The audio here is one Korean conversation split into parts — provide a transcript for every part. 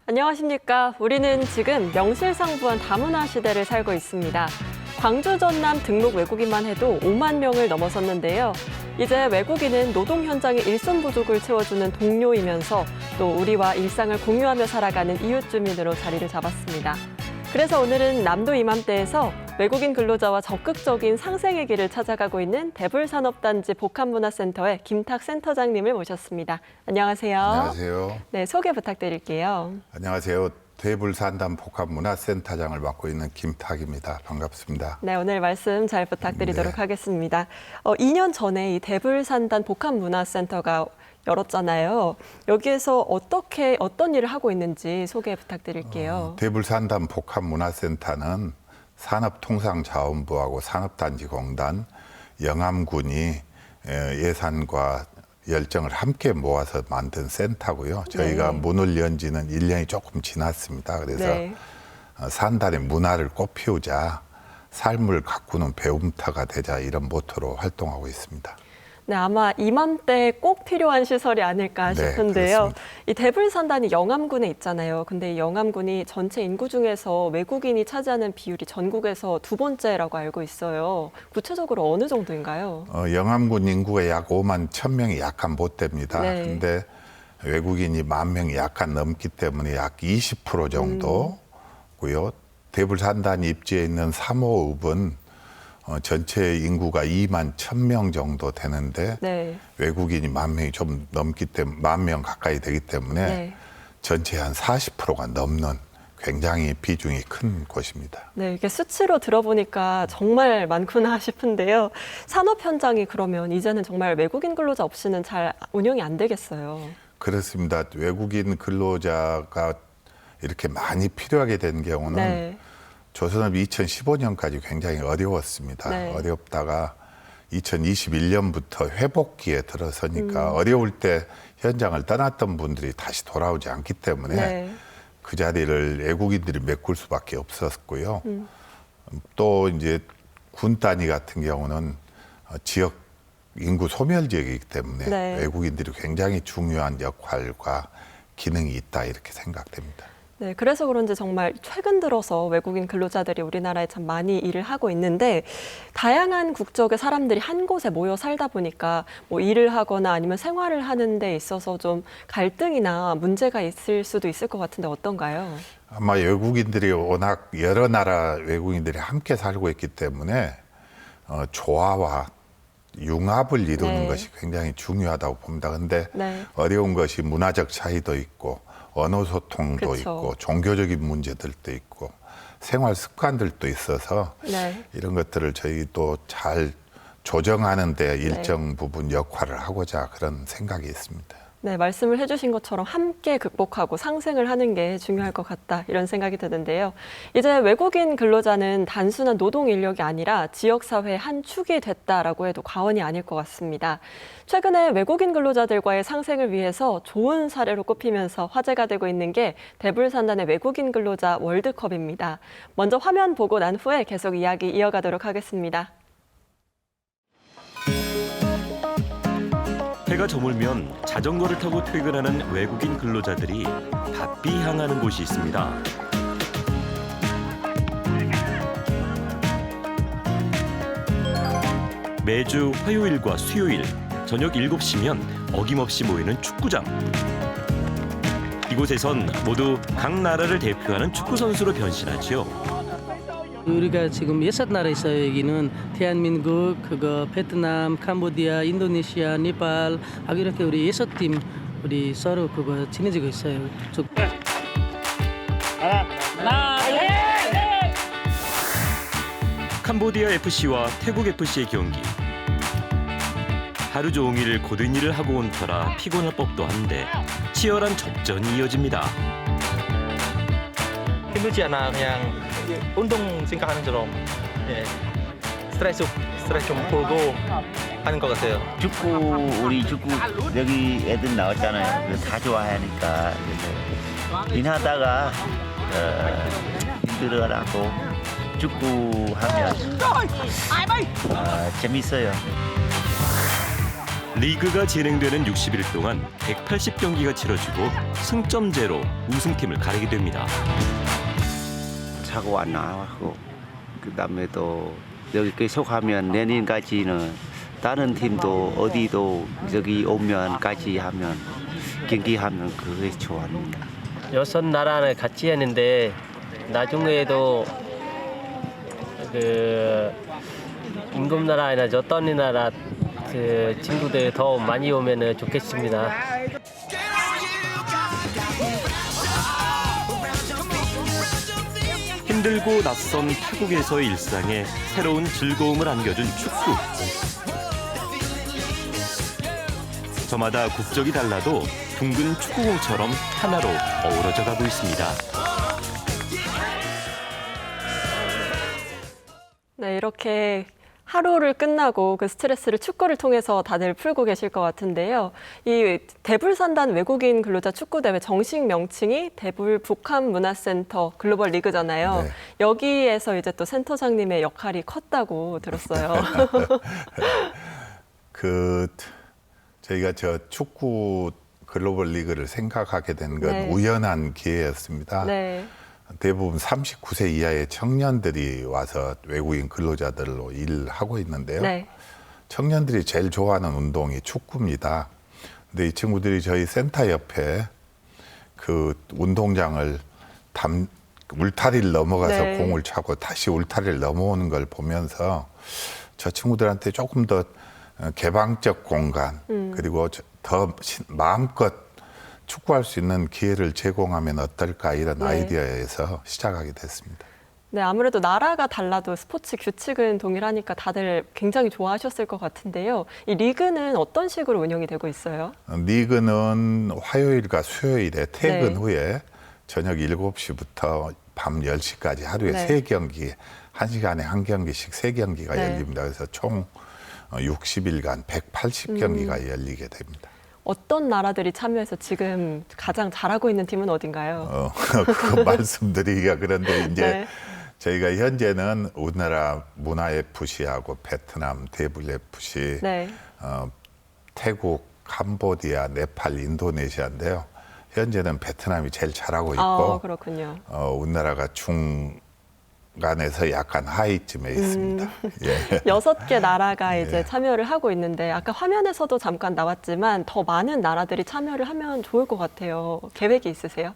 안녕하십니까. 우리는 지금 명실상부한 다문화 시대를 살고 있습니다. 광주 전남 등록 외국인만 해도 5만 명을 넘어섰는데요. 이제 외국인은 노동 현장의 일손 부족을 채워주는 동료이면서 또 우리와 일상을 공유하며 살아가는 이웃 주민으로 자리를 잡았습니다. 그래서 오늘은 남도 이맘때에서 외국인 근로자와 적극적인 상생의 길을 찾아가고 있는 대불산업단지 복합문화센터의 김탁 센터장님을 모셨습니다. 안녕하세요. 안녕하세요. 네, 소개 부탁드릴게요. 안녕하세요. 대불산단 복합문화센터장을 맡고 있는 김탁입니다. 반갑습니다. 네, 오늘 말씀 잘 부탁드리도록 네. 하겠습니다. 2년 전에 이 대불산단 복합문화센터가 열었잖아요. 여기에서 어떤 일을 하고 있는지 소개 부탁드릴게요. 대불산단 복합문화센터는 산업통상자원부하고 산업단지공단, 영암군이 예산과 열정을 함께 모아서 만든 센터고요. 저희가 네. 문을 연 지는 1년이 조금 지났습니다. 그래서 네. 산단의 문화를 꽃피우자, 삶을 가꾸는 배움터가 되자 이런 모토로 활동하고 있습니다. 네, 아마 이맘때 꼭 필요한 시설이 아닐까 네, 싶은데요. 그렇습니다. 이 대불산단이 영암군에 있잖아요. 근데 이 영암군이 전체 인구 중에서 외국인이 차지하는 비율이 전국에서 두 번째라고 알고 있어요. 구체적으로 어느 정도인가요? 영암군 인구가 약 5만 1,000명이 약간 못 됩니다. 네. 근데 외국인이 10,000명이 약간 넘기 때문에 약 20% 정도고요. 대불산단이 입지에 있는 삼호읍은 전체 인구가 2만 1,000명 정도 되는데 네. 외국인이 10,000명이 좀 넘기 때문에 10,000명 가까이 되기 때문에 네. 전체 한 40%가 넘는 굉장히 비중이 큰 곳입니다. 네, 이게 수치로 들어보니까 정말 많구나 싶은데요. 산업 현장이 그러면 이제는 정말 외국인 근로자 없이는 잘 운영이 안 되겠어요. 그렇습니다. 외국인 근로자가 이렇게 많이 필요하게 된 경우는 네. 조선업 2015년까지 굉장히 어려웠습니다. 네. 어렵다가 2021년부터 회복기에 들어서니까 어려울 때 현장을 떠났던 분들이 다시 돌아오지 않기 때문에 네. 그 자리를 외국인들이 메꿀 수밖에 없었고요. 또 이제 군 단위 같은 경우는 지역 인구 소멸 지역이기 때문에 네. 외국인들이 굉장히 중요한 역할과 기능이 있다 이렇게 생각됩니다. 네, 그래서 그런지 정말 최근 들어서 외국인 근로자들이 우리나라에 참 많이 일을 하고 있는데 다양한 국적의 사람들이 한 곳에 모여 살다 보니까 뭐 일을 하거나 아니면 생활을 하는 데 있어서 좀 갈등이나 문제가 있을 수도 있을 것 같은데 어떤가요? 아마 외국인들이 워낙 여러 나라 외국인들이 함께 살고 있기 때문에 조화와 융합을 이루는 네. 것이 굉장히 중요하다고 봅니다. 근데 네. 어려운 것이 문화적 차이도 있고 언어 소통도 그쵸. 있고 종교적인 문제들도 있고 생활 습관들도 있어서 네. 이런 것들을 저희도 잘 조정하는 데 일정 부분 역할을 하고자 그런 생각이 있습니다. 네, 말씀을 해주신 것처럼 함께 극복하고 상생을 하는 게 중요할 것 같다 이런 생각이 드는데요. 이제 외국인 근로자는 단순한 노동 인력이 아니라 지역사회의 한 축이 됐다라고 해도 과언이 아닐 것 같습니다. 최근에 외국인 근로자들과의 상생을 위해서 좋은 사례로 꼽히면서 화제가 되고 있는 게 대불산단의 외국인 근로자 월드컵입니다. 먼저 화면 보고 난 후에 계속 이야기 이어가도록 하겠습니다. 해가 저물면 자전거를 타고 퇴근하는 외국인 근로자들이 바삐 향하는 곳이 있습니다. 매주 화요일과 수요일 저녁 7시면 어김없이 모이는 축구장. 이곳에선 모두 각 나라를 대표하는 축구 선수로 변신하지요. 우리가 지금 6나라 있어요. 여기는 대한민국, 베트남, 캄보디아, 인도네시아, 네팔 하고 이렇게 우리 6팀 우리 서로 친해지고 있어요. 캄보디아 FC와 태국 FC의 경기. 하루 종일 고된 일을 하고 온 터라 피곤할 법도 한데 치열한 접전이 이어집니다. 힘들지 않아. 그냥 운동 생각하는 처럼 스트레스 좀 풀고 하는 것 같아요. 우리 축구 여기 애들 나왔잖아요. 그래서 다 좋아하니까 그래서 일하다가 힘들어라고 축구하면 재밌어요. 리그가 진행되는 60일 동안 180경기가 치러지고 승점제로 우승팀을 가리게 됩니다. 사고 안 나고 그다음에 또 여기 계속하면 내년까지는 다른 팀도 어디도 여기 오면까지 하면 경기하면 그게 좋아합니다. 여섯 나라를 같이 했는데 나중에도 그 임금 나라나 어떤 나라 그 친구들 더 많이 오면 좋겠습니다. 힘들고 낯선 타국에서의 일상에 새로운 즐거움을 안겨준 축구. 저마다 국적이 달라도 둥근 축구공처럼 하나로 어우러져 가고 있습니다. 네, 이렇게 하루를 끝나고 그 스트레스를 축구를 통해서 다들 풀고 계실 것 같은데요. 이 대불산단 외국인 근로자 축구대회 정식 명칭이 대불 북한문화센터 글로벌 리그잖아요. 네. 여기에서 이제 또 센터장님의 역할이 컸다고 들었어요. 저희가 저 축구 글로벌 리그를 생각하게 된 건 네. 우연한 기회였습니다. 네. 대부분 39세 이하의 청년들이 와서 외국인 근로자들로 일하고 있는데요. 네. 청년들이 제일 좋아하는 운동이 축구입니다. 근데 이 친구들이 저희 센터 옆에 그 운동장을 울타리를 넘어가서 네. 공을 차고 다시 울타리를 넘어오는 걸 보면서 저 친구들한테 조금 더 개방적 공간 그리고 더 마음껏 축구할 수 있는 기회를 제공하면 어떨까 이런 네. 아이디어에서 시작하게 됐습니다. 네, 아무래도 나라가 달라도 스포츠 규칙은 동일하니까 다들 굉장히 좋아하셨을 것 같은데요. 이 리그는 어떤 식으로 운영이 되고 있어요? 리그는 화요일과 수요일에 퇴근 네. 후에 저녁 7시부터 밤 10시까지 하루에 네. 3경기, 1시간에 1경기씩 3경기가 네. 열립니다. 그래서 총 60일간 180경기가 열리게 됩니다. 어떤 나라들이 참여해서 지금 가장 잘하고 있는 팀은 어딘가요? 그거 말씀드리기가 그런데 이제 네. 저희가 현재는 우리나라 문화FC하고 베트남 대불FC, 네. 태국, 캄보디아, 네팔, 인도네시아인데요. 현재는 베트남이 제일 잘하고 있고 그렇군요. 우리나라가 중간에서 약간 하위쯤에 있습니다. 예. 6개 나라가 예. 이제 참여를 하고 있는데 아까 화면에서도 잠깐 나왔지만 더 많은 나라들이 참여를 하면 좋을 것 같아요. 계획이 있으세요?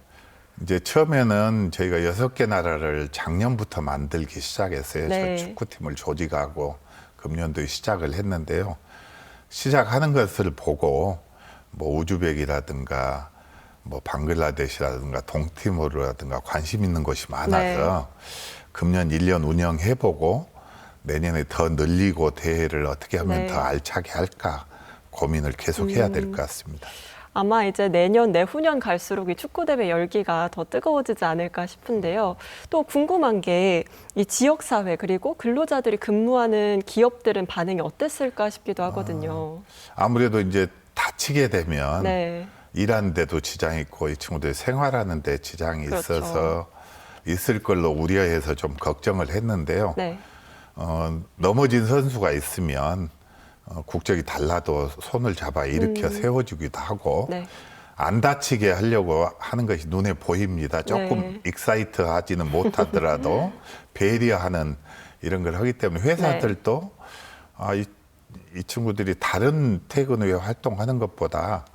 이제 처음에는 저희가 6개 나라를 작년부터 만들기 시작했어요. 네. 저 축구팀을 조직하고 금년도에 시작을 했는데요. 시작하는 것을 보고 뭐 우즈벡이라든가 뭐 방글라데시라든가 동티모르라든가 관심 있는 곳이 많아서 금년 1년 운영해보고 내년에 더 늘리고 대회를 어떻게 하면 네. 더 알차게 할까 고민을 계속 해야 될 것 같습니다. 아마 이제 내년, 내후년 갈수록 이 축구대회 열기가 더 뜨거워지지 않을까 싶은데요. 또 궁금한 게 이 지역사회 그리고 근로자들이 근무하는 기업들은 반응이 어땠을까 싶기도 하거든요. 아무래도 이제 다치게 되면 네. 일하는 데도 지장이 있고 이 친구들이 생활하는 데 지장이 그렇죠. 있어서 있을 걸로 우려해서 좀 걱정을 했는데요. 네. 넘어진 선수가 있으면 국적이 달라도 손을 잡아 일으켜 세워주기도 하고 네. 안 다치게 하려고 하는 것이 눈에 보입니다. 조금 네. 익사이트하지는 못하더라도 배려하는 이런 걸 하기 때문에 회사들도 이 친구들이 다른 퇴근 후에 활동하는 것보다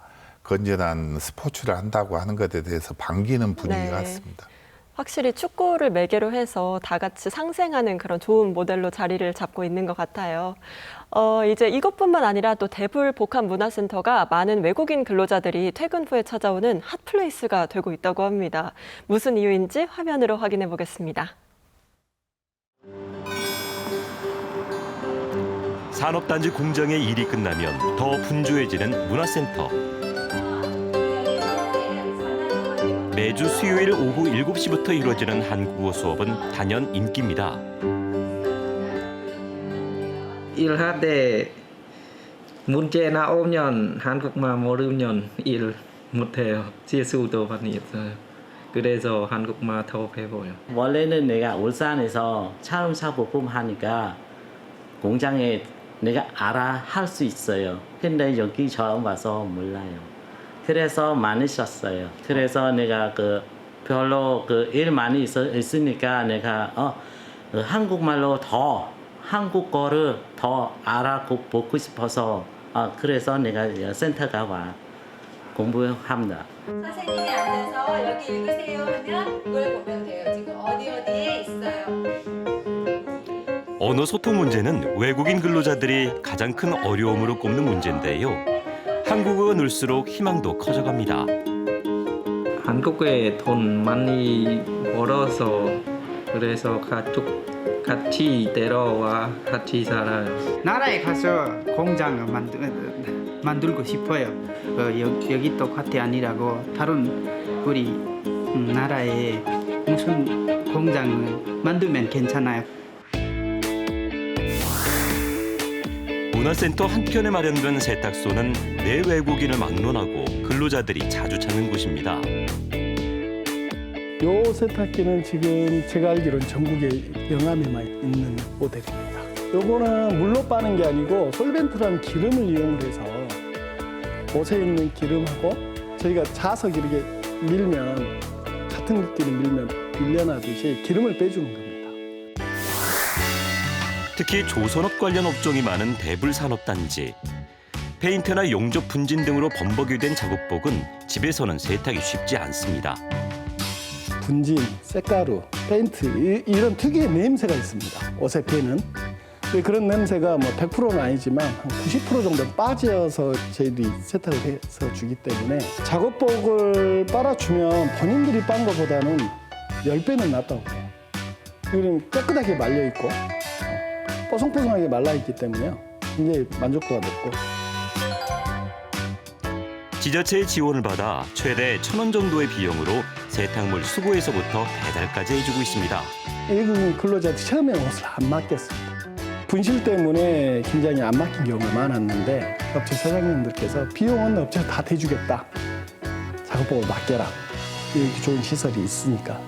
건전한 스포츠를 한다고 하는 것에 대해서 반기는 분위기 네. 같습니다. 확실히 축구를 매개로 해서 다 같이 상생하는 그런 좋은 모델로 자리를 잡고 있는 것 같아요. 이제 이것뿐만 아니라 또 대불 복합문화센터가 많은 외국인 근로자들이 퇴근 후에 찾아오는 핫플레이스가 되고 있다고 합니다. 무슨 이유인지 화면으로 확인해 보겠습니다. 산업단지 공장의 일이 끝나면 더 분주해지는 문화센터. 매주 수요일 오후 7시부터 이루어지는 한국어 수업은 단연 인기입니다. 일할 때 문제 나오면 한국말 모르면 일 못해요. 실수도 많이 있어요. 그래서 한국말 더 배워요. 원래는 내가 울산에서 차음사 부품 하니까 공장에 내가 알아 할 수 있어요. 근데 여기 처음 와서 몰라요. 그래서 많이 썼어요. 그래서 내가 별로 일 많이 있으니까 내가 한국말로 더 한국어를 더 알아보고 싶어서 그래서 내가 센터가 와 공부합니다. 선생님이 앉아서 여기 읽으세요 하면 그걸 보면 돼요. 지금 어디에 있어요. 언어 소통 문제는 외국인 근로자들이 가장 큰 어려움으로 꼽는 문제인데요. 한국어가 늘수록 희망도 커져갑니다. 한국에 돈 많이 벌어서 그래서 가족 같이 데려와 같이 살아요. 나라에 가서 공장을 만들고 싶어요. 여기 똑같이 아니라고 다른 우리 나라에 무슨 공장을 만들면 괜찮아요. 문화센터 한편에 마련된 세탁소는 내외국인을 막론하고 근로자들이 자주 찾는 곳입니다. 요 세탁기는 지금 제가 알기로는 전국에 영암에만 있는 모델입니다. 요거는 물로 빠는 게 아니고 솔벤트라는 기름을 이용을 해서 옷에 있는 기름하고 저희가 자석 이렇게 밀면 같은 느낌을 밀려나듯이 기름을 빼주는 겁니다. 특히 조선업 관련 업종이 많은 대불산업단지. 페인트나 용접 분진 등으로 범벅이 된 작업복은 집에서는 세탁이 쉽지 않습니다. 분진, 쇳가루, 페인트 이런 특유의 냄새가 있습니다. 옷에 배는. 그런 냄새가 뭐 100%는 아니지만 한 90% 정도 빠져서 저희들이 세탁을 해서 주기 때문에 작업복을 빨아주면 본인들이 빤 것보다는 10배는 낫다고 해요. 그럼 깨끗하게 말려있고 뽀송뽀송하게 말라있기 때문에요. 굉장히 만족도가 높고. 지자체의 지원을 받아 최대 1,000원 정도의 비용으로 세탁물 수거에서부터 배달까지 해주고 있습니다. 외국인 근로자들이 처음에는 옷을 안 맡겼습니다. 분실 때문에 굉장히 안 맡긴 경우가 많았는데 업체 사장님들께서 비용은 업체가 다 대주겠다. 작업복을 맡겨라. 이렇게 좋은 시설이 있으니까.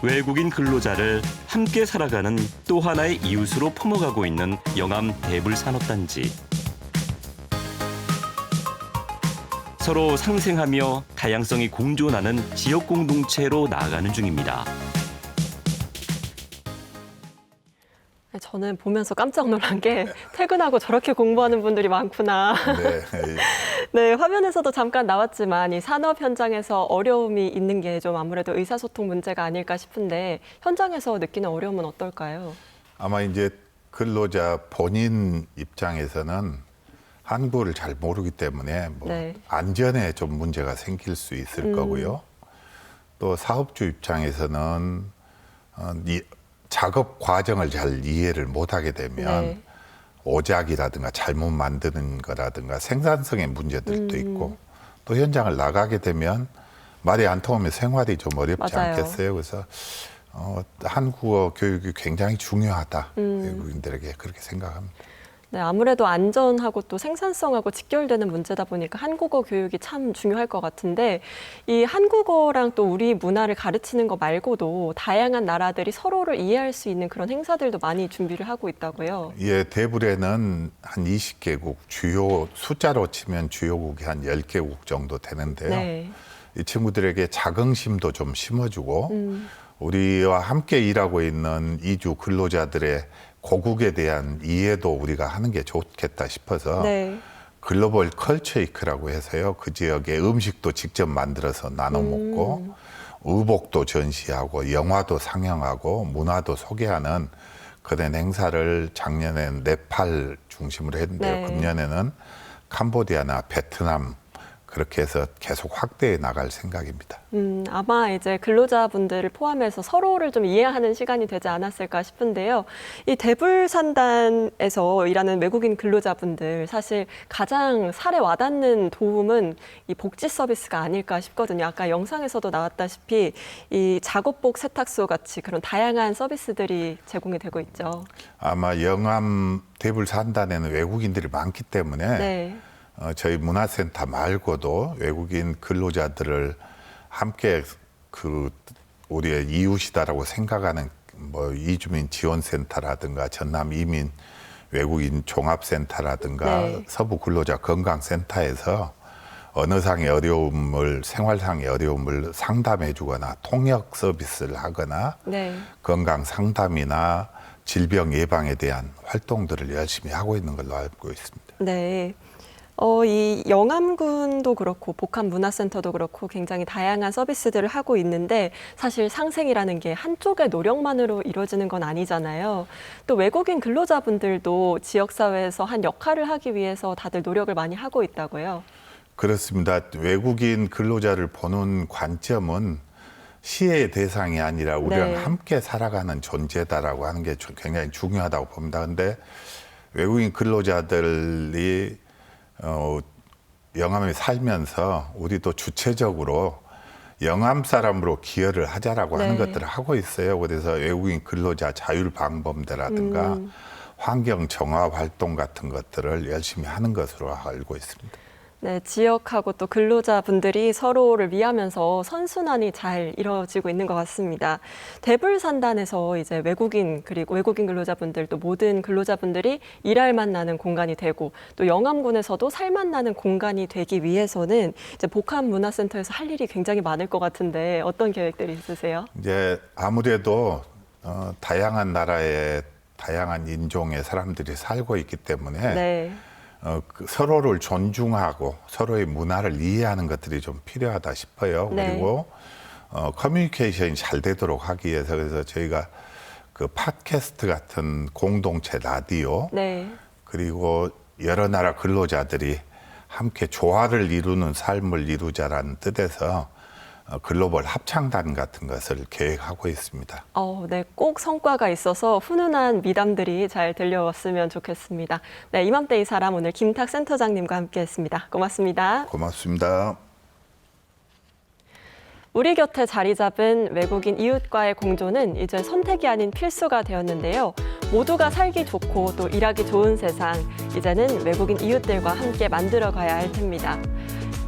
외국인 근로자를 함께 살아가는 또 하나의 이웃으로 품어가고 있는 영암 대불산업단지. 서로 상생하며 다양성이 공존하는 지역 공동체로 나아가는 중입니다. 저는 보면서 깜짝 놀란 게 퇴근하고 저렇게 공부하는 분들이 많구나. 네. 네, 화면에서도 잠깐 나왔지만 이 산업 현장에서 어려움이 있는 게 좀 아무래도 의사소통 문제가 아닐까 싶은데 현장에서 느끼는 어려움은 어떨까요? 아마 이제 근로자 본인 입장에서는 한국어를 잘 모르기 때문에 네. 안전에 좀 문제가 생길 수 있을 거고요. 또 사업주 입장에서는 이 작업 과정을 잘 이해를 못하게 되면 네. 오작이라든가 잘못 만드는 거라든가 생산성의 문제들도 있고 또 현장을 나가게 되면 말이 안 통하면 생활이 좀 어렵지 맞아요. 않겠어요. 그래서 한국어 교육이 굉장히 중요하다. 외국인들에게 그렇게 생각합니다. 네, 아무래도 안전하고 또 생산성하고 직결되는 문제다 보니까 한국어 교육이 참 중요할 것 같은데 이 한국어랑 또 우리 문화를 가르치는 거 말고도 다양한 나라들이 서로를 이해할 수 있는 그런 행사들도 많이 준비를 하고 있다고요. 예, 대불에는 한 20개국 주요 숫자로 치면 주요국이 한 10개국 정도 되는데요. 네. 이 친구들에게 자긍심도 좀 심어주고 우리와 함께 일하고 있는 이주 근로자들의 고국에 대한 이해도 우리가 하는 게 좋겠다 싶어서 네. 글로벌 컬처 위크라고 해서요. 그 지역의 음식도 직접 만들어서 나눠 먹고 의복도 전시하고 영화도 상영하고 문화도 소개하는 그런 행사를 작년에는 네팔 중심으로 했는데요. 네. 금년에는 캄보디아나 베트남 그렇게 해서 계속 확대해 나갈 생각입니다. 아마 이제 근로자분들을 포함해서 서로를 좀 이해하는 시간이 되지 않았을까 싶은데요. 이 대불산단에서 일하는 외국인 근로자분들 사실 가장 살에 와닿는 도움은 이 복지 서비스가 아닐까 싶거든요. 아까 영상에서도 나왔다시피 이 작업복 세탁소 같이 그런 다양한 서비스들이 제공이 되고 있죠. 아마 영암 대불산단에는 외국인들이 많기 때문에 네. 저희 문화센터 말고도 외국인 근로자들을 함께 우리의 이웃이다라고 생각하는 뭐 이주민 지원센터라든가 전남 이민 외국인 종합센터라든가 네. 서부 근로자 건강센터에서 언어상의 어려움을 생활상의 어려움을 상담해주거나 통역 서비스를 하거나 네. 건강 상담이나 질병 예방에 대한 활동들을 열심히 하고 있는 걸로 알고 있습니다. 네. 이 영암군도 그렇고 복합문화센터도 그렇고 굉장히 다양한 서비스들을 하고 있는데 사실 상생이라는 게 한쪽의 노력만으로 이루어지는 건 아니잖아요. 또 외국인 근로자분들도 지역사회에서 한 역할을 하기 위해서 다들 노력을 많이 하고 있다고요. 그렇습니다. 외국인 근로자를 보는 관점은 시혜의 대상이 아니라 우리랑 네. 함께 살아가는 존재다라고 하는 게 굉장히 중요하다고 봅니다. 그런데 외국인 근로자들이 영암에 살면서 우리도 주체적으로 영암 사람으로 기여를 하자라고 하는 네. 것들을 하고 있어요. 그래서 외국인 근로자 자율 방범대라든가 환경 정화 활동 같은 것들을 열심히 하는 것으로 알고 있습니다. 네, 지역하고 또 근로자분들이 서로를 위하면서 선순환이 잘 이루어지고 있는 것 같습니다. 대불산단에서 이제 외국인 그리고 외국인 근로자분들 또 모든 근로자분들이 일할 만나는 공간이 되고 또 영암군에서도 살 만나는 공간이 되기 위해서는 이제 복합문화센터에서 할 일이 굉장히 많을 것 같은데 어떤 계획들이 있으세요? 이제 아무래도 다양한 나라의 다양한 인종의 사람들이 살고 있기 때문에 네. 서로를 존중하고 서로의 문화를 이해하는 것들이 좀 필요하다 싶어요. 네. 그리고 커뮤니케이션이 잘 되도록 하기 위해서 그래서 저희가 그 팟캐스트 같은 공동체 라디오 네. 그리고 여러 나라 근로자들이 함께 조화를 이루는 삶을 이루자라는 뜻에서 글로벌 합창단 같은 것을 계획하고 있습니다. 네, 꼭 성과가 있어서 훈훈한 미담들이 잘 들려왔으면 좋겠습니다. 네, 이맘때 이 사람 오늘 김탁 센터장님과 함께했습니다. 고맙습니다. 고맙습니다. 우리 곁에 자리 잡은 외국인 이웃과의 공존은 이제 선택이 아닌 필수가 되었는데요. 모두가 살기 좋고 또 일하기 좋은 세상, 이제는 외국인 이웃들과 함께 만들어가야 할 텐입니다.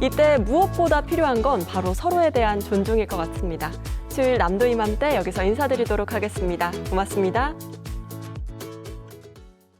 이때 무엇보다 필요한 건 바로 서로에 대한 존중일 것 같습니다. 수요일 남도 이맘때 여기서 인사드리도록 하겠습니다. 고맙습니다.